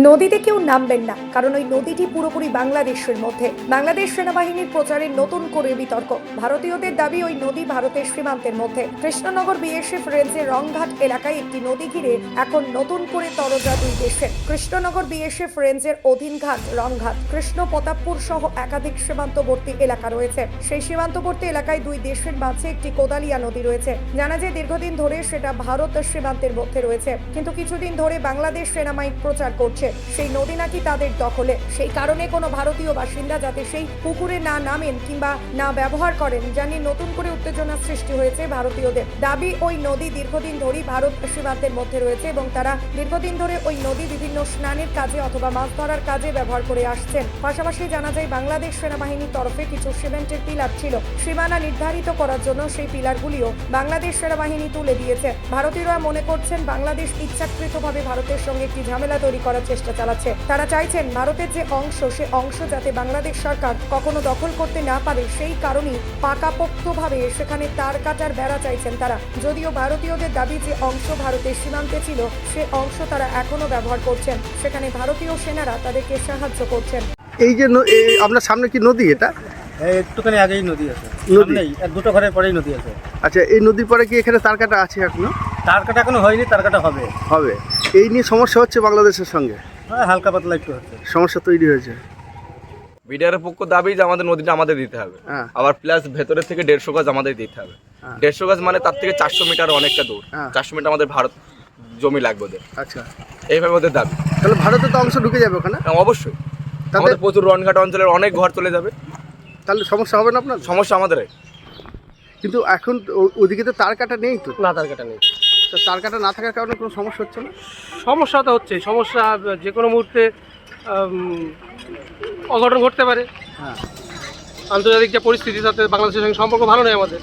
নদীতে কেউ নামবেন না, কারণ ওই নদীটি পুরোপুরি বাংলাদেশের মধ্যে। বাংলাদেশ সেনাবাহিনীর প্রচারে নতুন করে বিতর্ক। ভারতীয়দের দাবি ওই নদী ভারতের সীমান্তের মধ্যে। কৃষ্ণনগর বিএসএফ রেঞ্জের রংঘাট এলাকায় একটি নদী ঘিরে এখন নতুন করে তরজা দুই দেশের। কৃষ্ণনগর বিএসএফ রেঞ্জের অধীন ঘাট রংঘাট, কৃষ্ণ প্রতাপপুর সহ একাধিক সীমান্তবর্তী এলাকা রয়েছে। সেই সীমান্তবর্তী এলাকায় দুই দেশের মাঝে একটি কোদালিয়া নদী রয়েছে। জানা যায় দীর্ঘদিন ধরে সেটা ভারত সীমান্তের মধ্যে রয়েছে, কিন্তু কিছুদিন ধরে বাংলাদেশ সেনাবাহিনী প্রচার করছে সেই নদী নাকি তাদের দখলে। সেই কারণে কোনো ভারতীয় বাসিন্দা যাতে সেই পুকুরে না নামেন কিংবা না ব্যবহার করেন, জানিয়ে নতুন করে উত্তেজনা সৃষ্টি হয়েছে ভারতীয়দের। দাবি ওই নদী দীর্ঘদিন ধরেই ভারত সীমান্তের মধ্যে রয়েছে এবং তারা দীর্ঘদিন ধরে ওই নদী বিভিন্ন স্নানের কাজে অথবা মাছ ধরার কাজে ব্যবহার করে আসছেন। পাশাপাশি জানা যায় বাংলাদেশ সেনাবাহিনীর তরফে কিছু সিমেন্টের পিলার ছিল, সীমানা নির্ধারিত করার জন্য সেই পিলারগুলিও বাংলাদেশ সেনাবাহিনী তুলে দিয়েছে। ভারতীয়রা মনে করছেন বাংলাদেশ ইচ্ছাকৃতভাবে ভারতের সঙ্গে একটি ঝামেলা তৈরি করার চেষ্টা চালাচ্ছে। তারা চাইছেন ভারতের যে অংশ, সে অংশ যাতে বাংলাদেশ সরকার কখনো দখল করতে না পারে, সেই কারণেই পাকাপোক্তভাবে সেখানে তার কাটার বেড়া চাইছেন তারা। যদিও ভারতীয়দের দাবি যে অংশ ভারতের সীমান্তে ছিল, সে অংশ তারা এখনো ব্যবহার করছেন, সেখানে ভারতীয় সেনারা তাদেরকে সাহায্য করছেন। এই যে আপনার সামনে কি নদী? এটা একটুখানি আগেই নদী আছে, নদী? সামনেই এক দুটো ঘরের পরেই নদী আছে। আচ্ছা, এই নদীর পরে কি এখানে তার কাটা আছে? এখনো তার কাটা এখনো হয়নি, তার কাটা হবে। হবে। এই নিয়ে সমস্যা হচ্ছে বাংলাদেশের সঙ্গে, হ্যাঁ, হালকা পাতলা একটু হচ্ছে। সমস্যা তৈরি হয়েছে। বিডিআর পক্ষ দাবি যে আমাদের নদীটা আমাদের দিতে হবে, হ্যাঁ। আবার প্লাস ভেতরের থেকে 150 গজ আমাদের দিতে হবে। হ্যাঁ। 150 গজ মানে তার থেকে 400 মিটার অনেকটা দূর। হ্যাঁ। 400 মিটার আমাদের ভারত জমি লাগবে ওদের, আচ্ছা, এইভাবে ওদের দাবি। তাহলে ভারতের তো অংশ ঢুকে যাবে ওখানে, হ্যাঁ, অবশ্যই তাদের আমাদের প্রচুর রনঘাট অঞ্চলের অনেক ঘর চলে যাবে, তাহলে সমস্যা হবে না আপনার? সমস্যা আমাদের। কিন্তু এখন ওদিকে তো তার কাটা নেই তো, না, তার কাটা নেই। তো তার কাটা না থাকার কারণে কোনো সমস্যা হচ্ছে না? সমস্যা তো হচ্ছে, সমস্যা যে কোনো মুহূর্তে অঘটন ঘটতে পারে। হ্যাঁ। আন্তর্জাতিক যে পরিস্থিতি, তাতে বাংলাদেশের সঙ্গে সম্পর্ক ভালো নয় আমাদের।